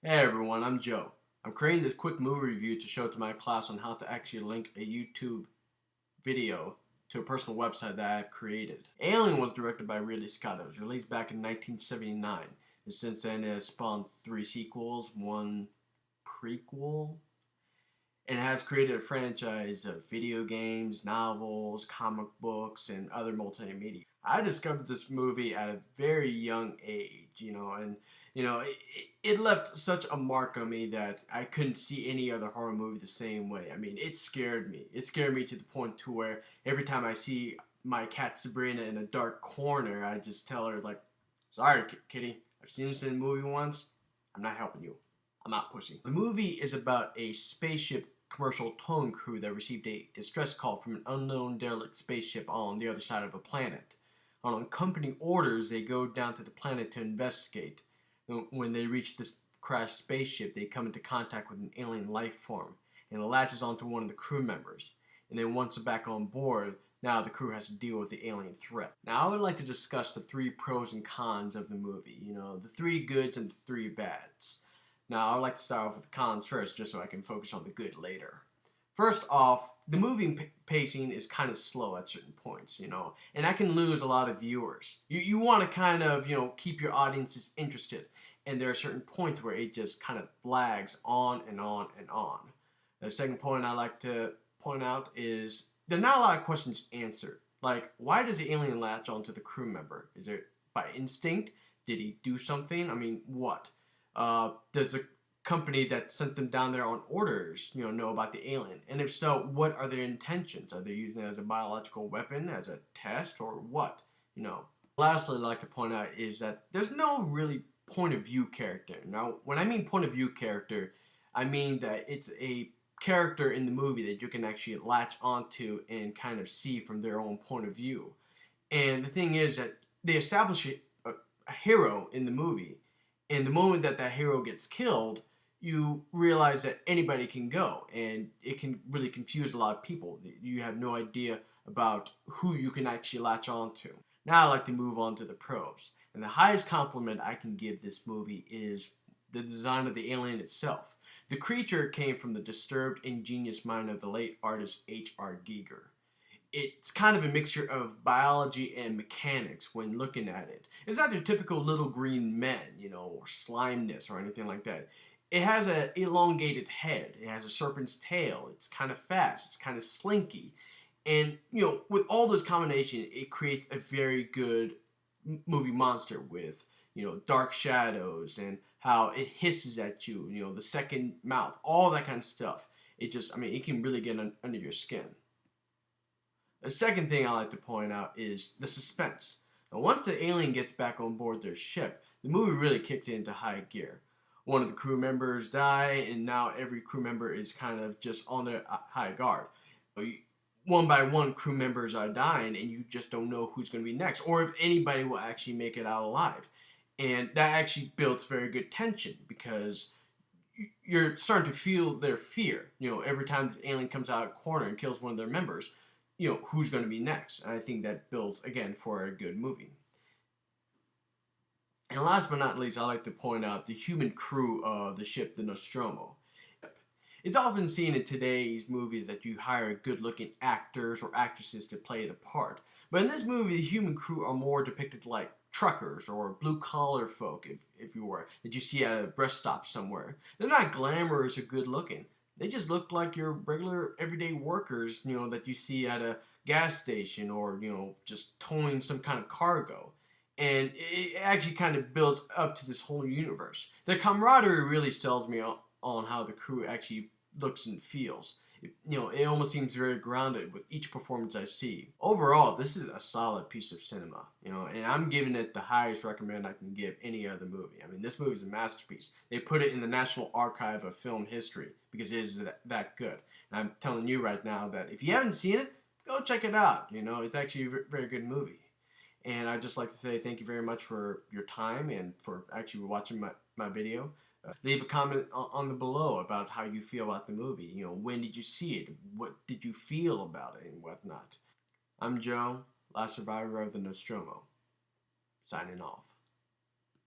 Hey everyone, I'm Joe. I'm creating this quick movie review to show to my class on how to actually link a YouTube video to a personal website that I've created. Alien was directed by Ridley Scott. It was released back in 1979. And since then it has spawned 3 sequels, 1 prequel, and has created a franchise of video games, novels, comic books, and other multimedia. I discovered this movie at a very young age, and it left such a mark on me that I couldn't see any other horror movie the same way. I mean, it scared me. It scared me to the point to where every time I see my cat Sabrina in a dark corner, I just tell her like, "Sorry, kitty, I've seen this in a movie once. I'm not helping you. I'm not pushing." The movie is about a spaceship commercial towing crew that received a distress call from an unknown derelict spaceship on the other side of a planet. On company orders, they go down to the planet to investigate. When they reach this crashed spaceship, they come into contact with an alien life form, and it latches onto one of the crew members. And then once they're back on board, now the crew has to deal with the alien threat. Now, I would like to discuss the 3 pros and cons of the movie. The 3 goods and the 3 bads. Now, I'd like to start off with the cons first, just so I can focus on the good later. First off, the movie pacing is kind of slow at certain points, and that can lose a lot of viewers. You want to kind of, keep your audiences interested, and there are certain points where it just kind of blags on and on and on. The second point I like to point out is there are not a lot of questions answered. Like, why does the alien latch onto the crew member? Is it by instinct? Did he do something? I mean, what? Does the company that sent them down there on orders, know about the alien? And if so, what are their intentions? Are they using it as a biological weapon, as a test, or what? Lastly, I'd like to point out is that there's no really point of view character. Now, when I mean point of view character, I mean that it's a character in the movie that you can actually latch onto and kind of see from their own point of view. And the thing is that they establish a hero in the movie, and the moment that that hero gets killed, you realize that anybody can go, and it can really confuse a lot of people. You have no idea about who you can actually latch on to. Now I'd like to move on to the pros. And the highest compliment I can give this movie is the design of the alien itself. The creature came from the disturbed, ingenious mind of the late artist H.R. Giger. It's kind of a mixture of biology and mechanics when looking at it. It's not your typical little green men, or slimeness or anything like that. It has an elongated head. It has a serpent's tail. It's kind of fast. It's kind of slinky. And, with all those combinations, it creates a very good movie monster with, dark shadows and how it hisses at you, the second mouth, all that kind of stuff. It can really get under your skin. The second thing I like to point out is the suspense. Now, once the alien gets back on board their ship, the movie really kicks into high gear. One of the crew members die, and now every crew member is kind of just on their high guard. One by one, crew members are dying, and you just don't know who's going to be next, or if anybody will actually make it out alive. And that actually builds very good tension because you're starting to feel their fear. Every time the alien comes out of a corner and kills one of their members, who's going to be next. And I think that builds, again, for a good movie. And last but not least, I like to point out the human crew of the ship, the Nostromo. It's often seen in today's movies that you hire good-looking actors or actresses to play the part. But in this movie, the human crew are more depicted like truckers or blue-collar folk, if you were, that you see at a rest stop somewhere. They're not glamorous or good-looking. They just look like your regular everyday workers, that you see at a gas station or, just towing some kind of cargo. And it actually kind of builds up to this whole universe. The camaraderie really sells me on how the crew actually looks and feels. It almost seems very grounded with each performance I see. Overall, this is a solid piece of cinema, and I'm giving it the highest recommend I can give any other movie. I mean, this movie is a masterpiece. They put it in the National Archive of Film History because it is that good. And I'm telling you right now that if you haven't seen it, go check it out. It's actually a very good movie. And I'd just like to say thank you very much for your time and for actually watching my video. Leave a comment on the below about how you feel about the movie. When did you see it? What did you feel about it and whatnot? I'm Joe, last survivor of the Nostromo, signing off.